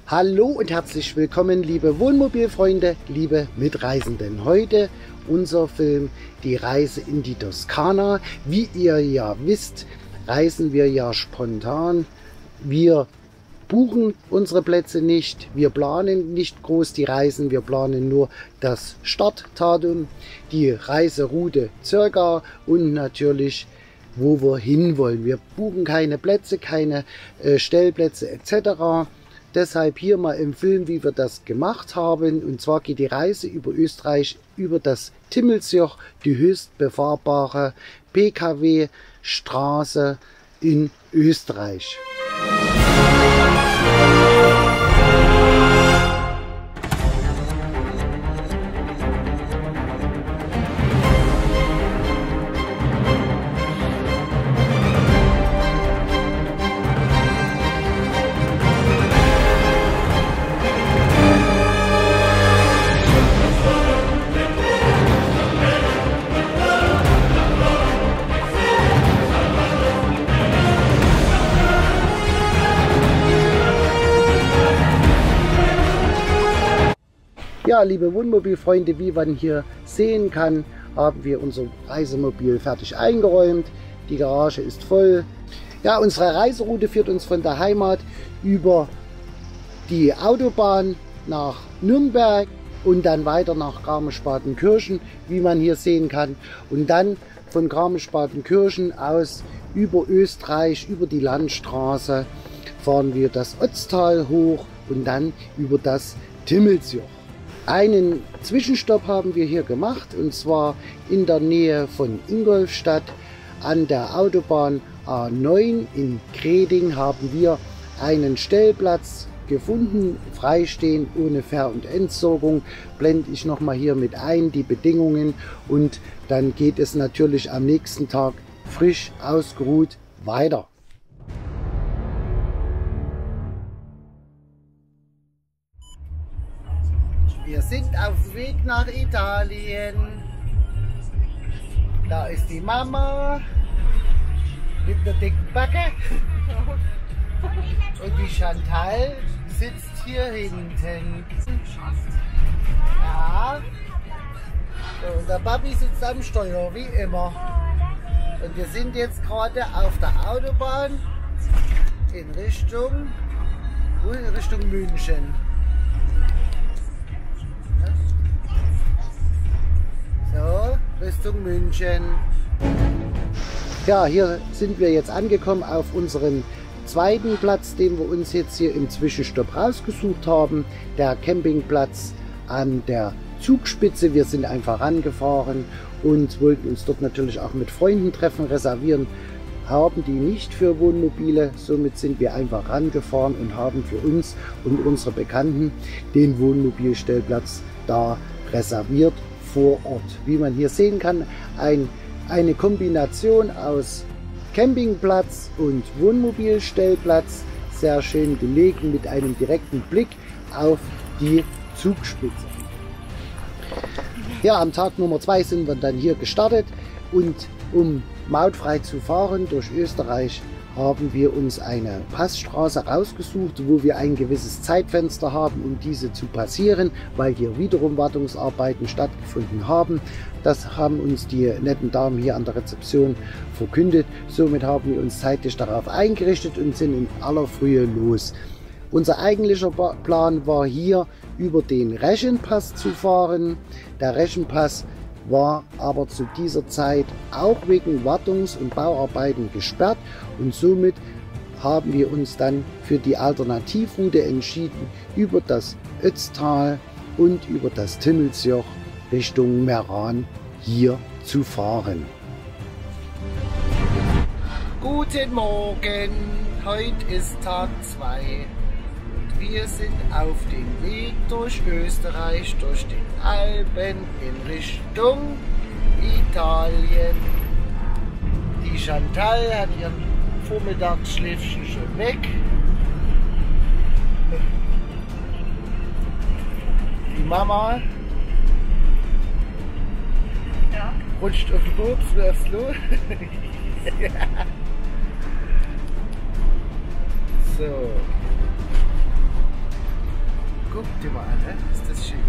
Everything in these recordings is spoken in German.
Hallo und herzlich willkommen, liebe Wohnmobilfreunde, liebe Mitreisenden. Heute unser Film Die Reise in die Toskana. Wie ihr ja wisst, reisen wir ja spontan. Wir buchen unsere Plätze nicht, wir planen nicht groß die Reisen, wir planen nur das Startdatum, die Reiseroute circa und natürlich wo wir hinwollen. Wir buchen keine Plätze, keine Stellplätze etc. Deshalb hier mal im Film, wie wir das gemacht haben. Und zwar geht die Reise über Österreich, über das Timmelsjoch, die höchst befahrbare PKW-Straße in Österreich. Ja, liebe Wohnmobilfreunde, wie man hier sehen kann, haben wir unser Reisemobil fertig eingeräumt. Die Garage ist voll. Ja, unsere Reiseroute führt uns von der Heimat über die Autobahn nach Nürnberg und dann weiter nach Garmisch-Partenkirchen, wie man hier sehen kann. Und dann von Garmisch-Partenkirchen aus über Österreich, über die Landstraße, fahren wir das Ötztal hoch und dann über das Timmelsjoch. Einen Zwischenstopp haben wir hier gemacht, und zwar in der Nähe von Ingolstadt an der Autobahn A9 in Greding haben wir einen Stellplatz gefunden, freistehend, ohne Ver- und Entsorgung. Blende ich nochmal hier mit ein, die Bedingungen, und dann geht es natürlich am nächsten Tag frisch ausgeruht weiter. Wir sind auf dem Weg nach Italien. Da ist die Mama mit der dicken Backe. Und die Chantal sitzt hier hinten. Ja. So, und der Papi sitzt am Steuer, wie immer. Und wir sind jetzt gerade auf der Autobahn in Richtung München. So, Richtung München. Ja, hier sind wir jetzt angekommen auf unserem zweiten Platz, den wir uns jetzt hier im Zwischenstopp rausgesucht haben. Der Campingplatz an der Zugspitze. Wir sind einfach rangefahren und wollten uns dort natürlich auch mit Freunden treffen. Reservieren haben die nicht für Wohnmobile. Somit sind wir einfach rangefahren und haben für uns und unsere Bekannten den Wohnmobilstellplatz da reserviert vor Ort. Wie man hier sehen kann, eine Kombination aus Campingplatz und Wohnmobilstellplatz, sehr schön gelegen mit einem direkten Blick auf die Zugspitze. Ja, am Tag Nummer 2 sind wir dann hier gestartet, und um mautfrei zu fahren durch Österreich haben wir uns eine Passstraße rausgesucht, wo wir ein gewisses Zeitfenster haben, um diese zu passieren, weil hier wiederum Wartungsarbeiten stattgefunden haben. Das haben uns die netten Damen hier an der Rezeption verkündet. Somit haben wir uns zeitlich darauf eingerichtet und sind in aller Frühe los. Unser eigentlicher Plan war hier über den Reschenpass zu fahren. Der Reschenpass war aber zu dieser Zeit auch wegen Wartungs- und Bauarbeiten gesperrt, und somit haben wir uns dann für die Alternativroute entschieden, über das Ötztal und über das Timmelsjoch Richtung Meran hier zu fahren. Guten Morgen, heute ist Tag 2. Wir sind auf dem Weg durch Österreich, durch die Alpen in Richtung Italien. Die Chantal hat ihren Vormittagsschläfchen schon weg. Die Mama rutscht auf den Bobs, wirfst los. So. Guck dir mal an, ne? Ist das schön.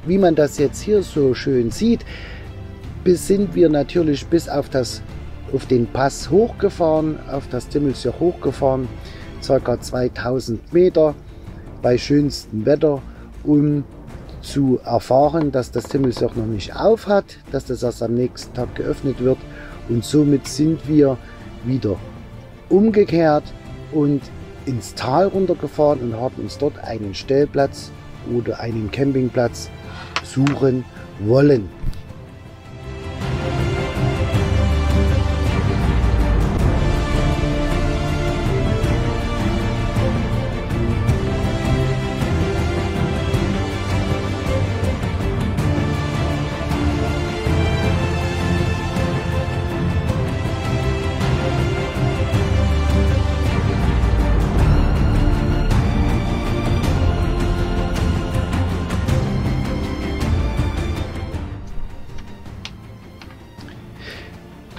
Wie man das jetzt hier so schön sieht, sind wir natürlich bis auf den Pass hochgefahren, auf das Timmelsjoch hochgefahren, ca. 2000 Meter bei schönstem Wetter, um zu erfahren, dass das Timmelsjoch noch nicht auf hat, dass das erst am nächsten Tag geöffnet wird, und somit sind wir wieder umgekehrt und ins Tal runtergefahren und haben uns dort einen Stellplatz oder einen Campingplatz suchen wollen.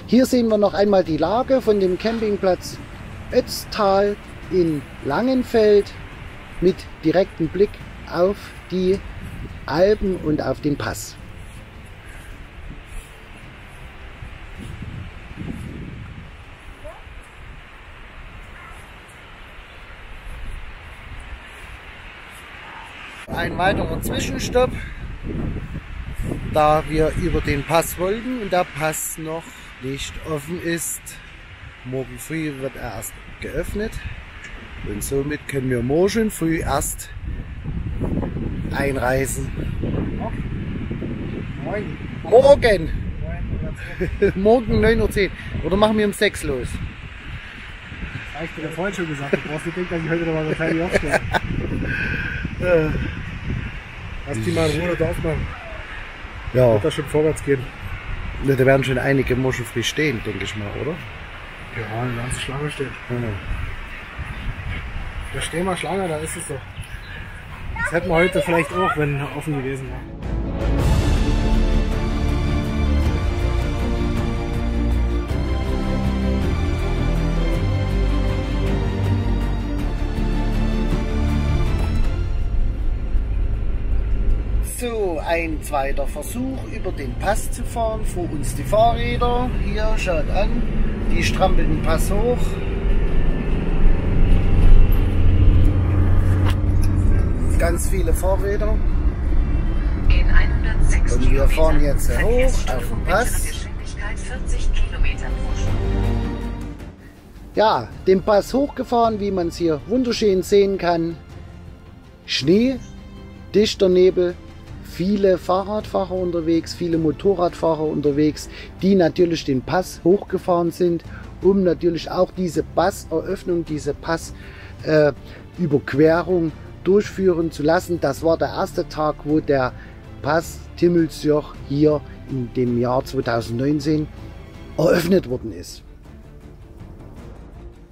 Hier sehen wir noch einmal die Lage von dem Campingplatz Ötztal in Langenfeld mit direktem Blick auf die Alpen und auf den Pass. Ein weiterer Zwischenstopp, da wir über den Pass wollten und der Pass noch nicht offen ist. Morgen früh wird er erst geöffnet und somit können wir morgen früh erst einreisen. Morgen! Morgen 9:10 Uhr. Oder machen wir um 6 los? Das habe ich dir vorhin schon gesagt. Du brauchst nicht denken, dass ich heute noch mal wahrscheinlich aufstehe. Lass die mal in Ruhe da aufmachen. Ja. Wird das schon vorwärts gehen. Da werden schon einige morgen früh stehen, denke ich mal, oder? Ja, eine ganze Schlange steht. Ja. Da stehen wir Schlange, da ist es so. Das hätten wir heute vielleicht auch, wenn offen gewesen wäre. So, ein zweiter Versuch über den Pass zu fahren. Vor uns die Fahrräder. Hier, schaut an, die strampeln den Pass hoch. Ganz viele Fahrräder. In 106 und wir fahren jetzt hoch Verkehrsstörung auf den mittlerer Pass. Geschwindigkeit 40 Kilometer pro Stunde. Ja, den Pass hochgefahren, wie man es hier wunderschön sehen kann. Schnee, dichter Nebel. Viele Fahrradfahrer unterwegs, viele Motorradfahrer unterwegs, die natürlich den Pass hochgefahren sind, um natürlich auch diese Passeröffnung, diese Passüberquerung durchführen zu lassen. Das war der erste Tag, wo der Pass Timmelsjoch hier in dem Jahr 2019 eröffnet worden ist.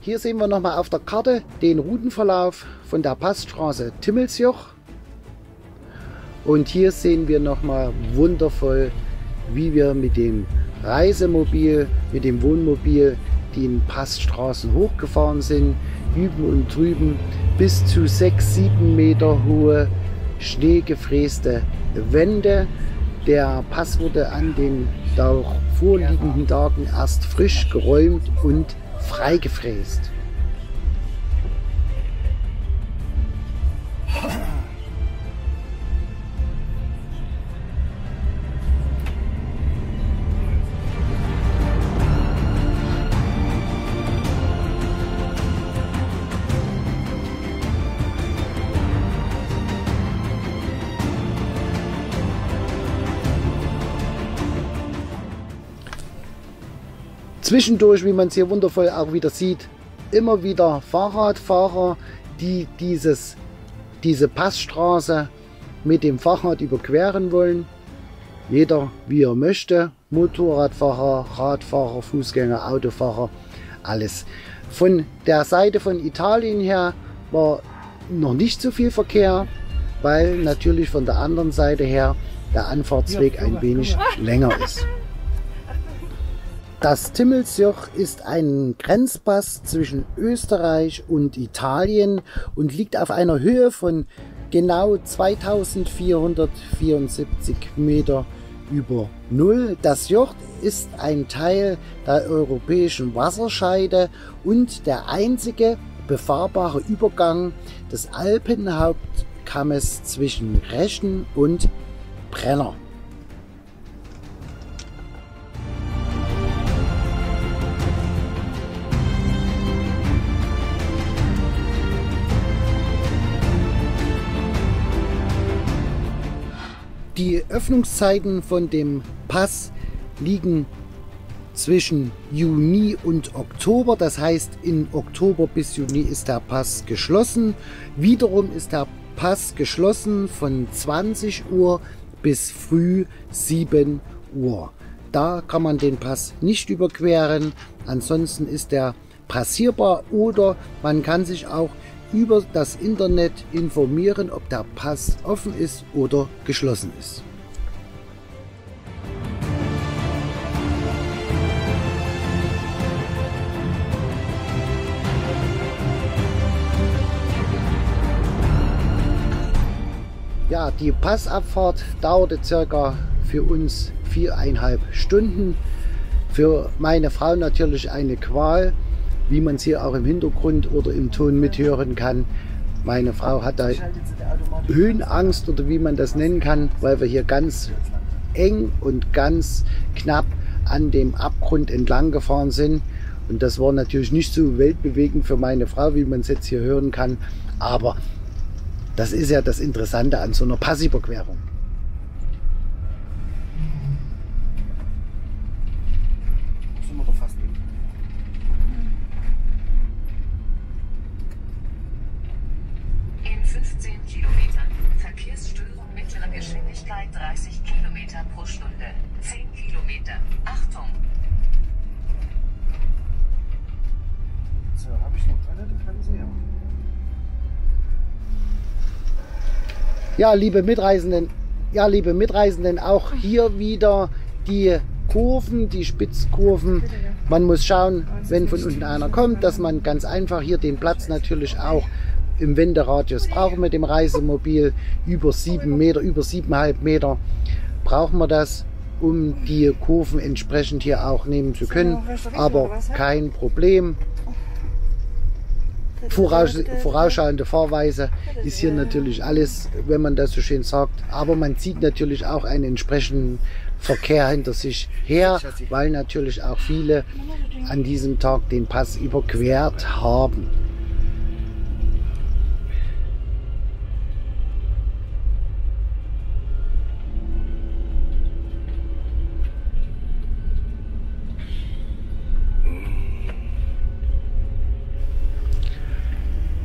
Hier sehen wir nochmal auf der Karte den Routenverlauf von der Passstraße Timmelsjoch. Und hier sehen wir nochmal wundervoll, wie wir mit dem Reisemobil, mit dem Wohnmobil die Passstraßen hochgefahren sind. Hüben und drüben bis zu 6-7 Meter hohe schneegefräste Wände, Der Pass wurde an den vorliegenden Tagen erst frisch geräumt und freigefräst. Zwischendurch, wie man es hier wundervoll auch wieder sieht, immer wieder Fahrradfahrer, die diese Passstraße mit dem Fahrrad überqueren wollen. Jeder wie er möchte. Motorradfahrer, Radfahrer, Fußgänger, Autofahrer, alles. Von der Seite von Italien her war noch nicht so viel Verkehr, weil natürlich von der anderen Seite her der Anfahrtsweg ein wenig länger ist. Das Timmelsjoch ist ein Grenzpass zwischen Österreich und Italien und liegt auf einer Höhe von genau 2474 Meter über Null. Das Joch ist ein Teil der europäischen Wasserscheide und der einzige befahrbare Übergang des Alpenhauptkammes zwischen Reschen und Brenner. Die Öffnungszeiten von dem Pass liegen zwischen Juni und Oktober. Das heißt, in Oktober bis Juni ist der Pass geschlossen. Wiederum ist der Pass geschlossen von 20 Uhr bis früh 7 Uhr. Da kann man den Pass nicht überqueren. Ansonsten ist er passierbar oder man kann sich auch über das Internet informieren, ob der Pass offen ist oder geschlossen ist. Ja, die Passabfahrt dauerte circa für uns 4,5 Stunden. Für meine Frau natürlich eine Qual, wie man es hier auch im Hintergrund oder im Ton mithören kann. Meine Frau hat da Höhenangst oder wie man das nennen kann, weil wir hier ganz eng und ganz knapp an dem Abgrund entlang gefahren sind. Und das war natürlich nicht so weltbewegend für meine Frau, wie man es jetzt hier hören kann. Aber das ist ja das Interessante an so einer Passüberquerung. In 15 Kilometern Verkehrsstörung mittlerer Geschwindigkeit 30 Kilometer pro Stunde. 10 Kilometer. Achtung! So, habe ich noch Toilette? Kann sie ja. Ja, liebe Mitreisenden, auch hier wieder die Kurven, die Spitzkurven. Man muss schauen, wenn von unten einer kommt, dass man ganz einfach hier den Platz natürlich auch im Wenderadius braucht mit dem Reisemobil. Über 7 Meter, über 7,5 Meter brauchen wir das, um die Kurven entsprechend hier auch nehmen zu können. Aber kein Problem. Vorausschauende Fahrweise ist hier natürlich alles, wenn man das so schön sagt. Aber man zieht natürlich auch einen entsprechenden Verkehr hinter sich her, weil natürlich auch viele an diesem Tag den Pass überquert haben.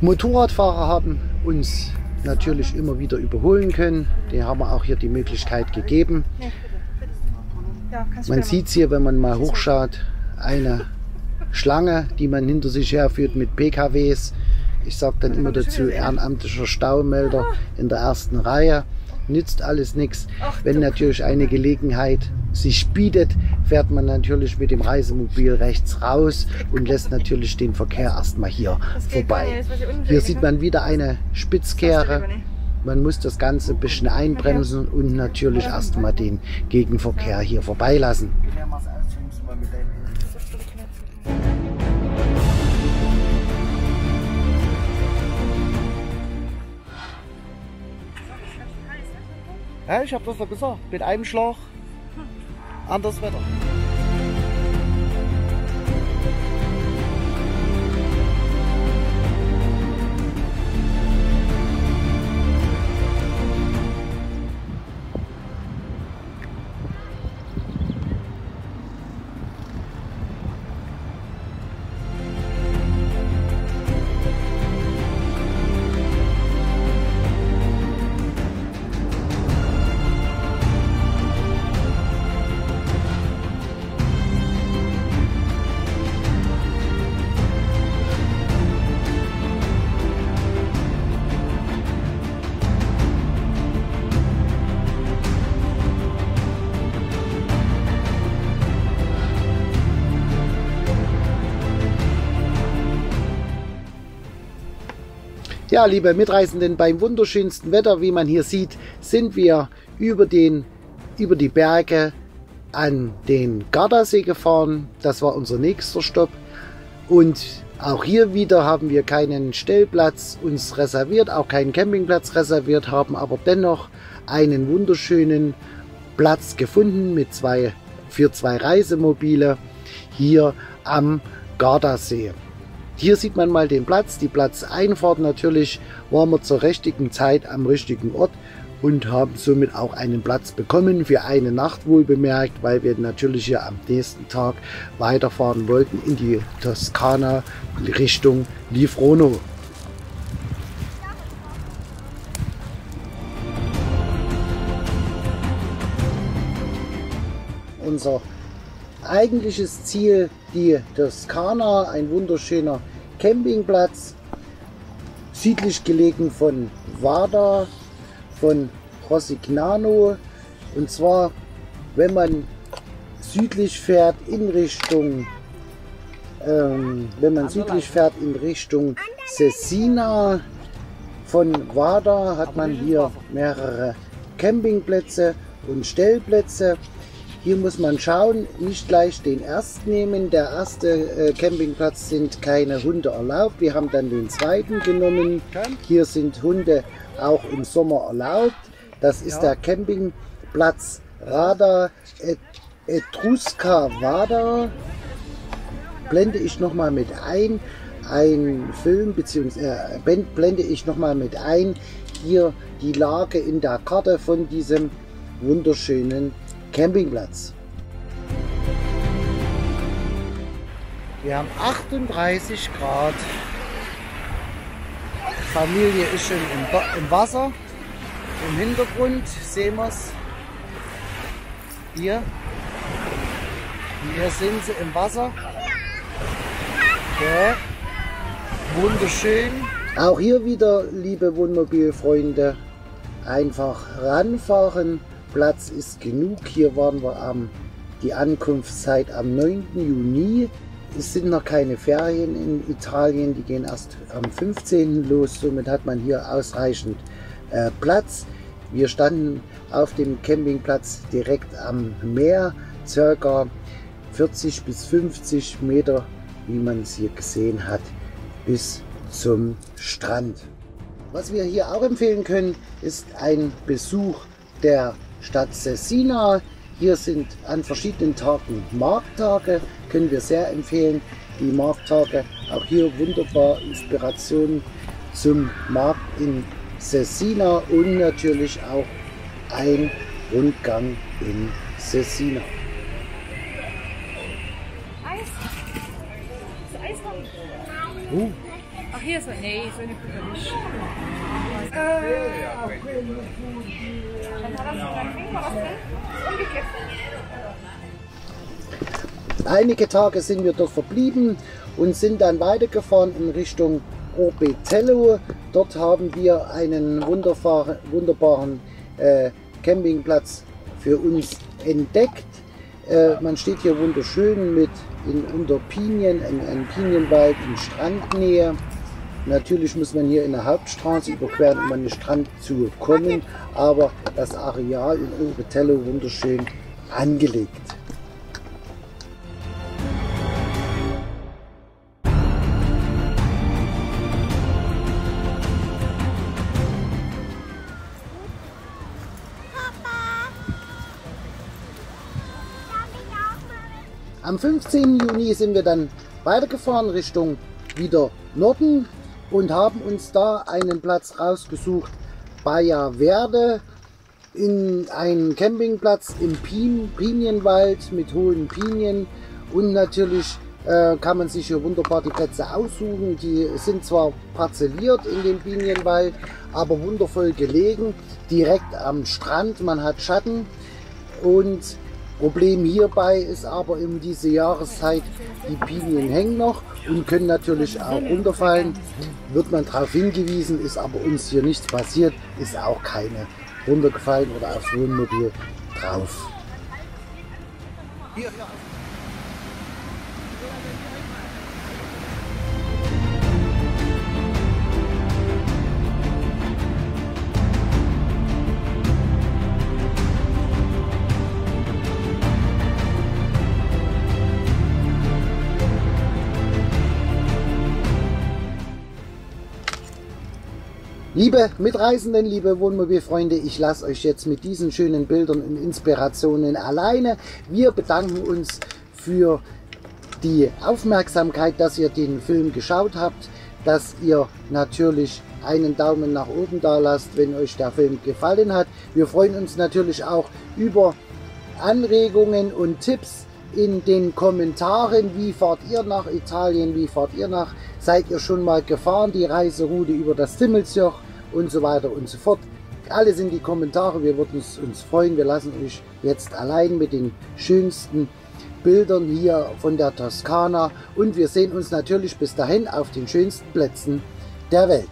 Motorradfahrer haben uns natürlich immer wieder überholen können. Den haben wir auch hier die Möglichkeit gegeben. Man sieht es hier, wenn man mal hochschaut, eine Schlange, die man hinter sich herführt mit PKWs. Ich sage dann immer dazu, ehrenamtlicher Staumelder in der ersten Reihe. Nützt alles nichts. Wenn natürlich eine Gelegenheit sich bietet, fährt man natürlich mit dem Reisemobil rechts raus und lässt natürlich den Verkehr erstmal hier vorbei. Hier sieht man wieder eine Spitzkehre Man muss das Ganze ein bisschen einbremsen und natürlich erstmal den Gegenverkehr hier vorbeilassen. Ja, ich habe das doch gesagt. Mit einem Schlag anderes Wetter. Ja, liebe Mitreisenden, beim wunderschönsten Wetter, wie man hier sieht, sind wir über die Berge an den Gardasee gefahren. Das war unser nächster Stopp. Und auch hier wieder haben wir keinen Stellplatz uns reserviert, auch keinen Campingplatz reserviert, haben aber dennoch einen wunderschönen Platz gefunden für zwei Reisemobile hier am Gardasee. Hier sieht man mal den Platz, die Platzeinfahrt. Natürlich waren wir zur richtigen Zeit am richtigen Ort und haben somit auch einen Platz bekommen für eine Nacht, wohl bemerkt, weil wir natürlich hier am nächsten Tag weiterfahren wollten in die Toskana Richtung Livorno. Unser eigentliches Ziel, die Toskana, ein wunderschöner Campingplatz, südlich gelegen von Vada, von Rosignano. Und zwar, wenn man südlich fährt in Richtung Cesena, von Vada hat man hier mehrere Campingplätze und Stellplätze. Hier muss man schauen, nicht gleich den ersten nehmen. Der erste Campingplatz sind keine Hunde erlaubt. Wir haben dann den zweiten genommen. Hier sind Hunde auch im Sommer erlaubt. Das ist der Campingplatz Rada Etruska Vada. Blende ich nochmal mit ein. Ein Film, beziehungsweise blende ich nochmal mit ein. Hier die Lage in der Karte von diesem wunderschönen Campingplatz. Wir haben 38 Grad. Die Familie ist schon im Wasser. Im Hintergrund sehen wir es. Hier sind sie im Wasser. Okay. Wunderschön. Auch hier wieder, liebe Wohnmobilfreunde, einfach ranfahren. Platz ist genug. Hier waren wir die Ankunftszeit am 9. Juni. Es sind noch keine Ferien in Italien, die gehen erst am 15. los. Somit hat man hier ausreichend Platz. Wir standen auf dem Campingplatz direkt am Meer, circa 40 bis 50 Meter, wie man es hier gesehen hat, bis zum Strand. Was wir hier auch empfehlen können, ist ein Besuch der Stadt Cesena. Hier sind an verschiedenen Tagen Markttage, können wir sehr empfehlen. Die Markttage, auch hier wunderbar Inspiration zum Markt in Cesena und natürlich auch ein Rundgang in Cesena. Eis? Ist Eis haben? Ach, hier ist er. Nee, so eine Kuppe nicht. Einige Tage sind wir dort verblieben und sind dann weitergefahren in Richtung Orbetello. Dort haben wir einen wunderbaren Campingplatz für uns entdeckt. Man steht hier wunderschön unter Pinien, ein Pinienwald in Strandnähe. Natürlich muss man hier in der Hauptstraße überqueren, um an den Strand zu kommen, aber das Areal in Orbetello wunderschön angelegt. Am 15. Juni sind wir dann weitergefahren Richtung wieder Norden und haben uns da einen Platz rausgesucht, Baia Verde, in einen Campingplatz im Pinienwald mit hohen Pinien, und natürlich kann man sich hier wunderbar die Plätze aussuchen. Die sind zwar parzelliert in dem Pinienwald, aber wundervoll gelegen, direkt am Strand, man hat Schatten. Und Problem hierbei ist aber in dieser Jahreszeit, die Pinien hängen noch und können natürlich auch runterfallen. Wird man darauf hingewiesen, ist aber uns hier nichts passiert, ist auch keine runtergefallen oder aufs Wohnmobil drauf. Liebe Mitreisenden, liebe Wohnmobilfreunde, ich lasse euch jetzt mit diesen schönen Bildern und Inspirationen alleine. Wir bedanken uns für die Aufmerksamkeit, dass ihr den Film geschaut habt, dass ihr natürlich einen Daumen nach oben da lasst, wenn euch der Film gefallen hat. Wir freuen uns natürlich auch über Anregungen und Tipps in den Kommentaren. Wie fahrt ihr nach Italien? Wie fahrt ihr nach? Seid ihr schon mal gefahren, die Reiseroute über das Timmelsjoch und so weiter und so fort? Alles in die Kommentare, wir würden uns freuen. Wir lassen euch jetzt allein mit den schönsten Bildern hier von der Toskana und wir sehen uns natürlich bis dahin auf den schönsten Plätzen der Welt.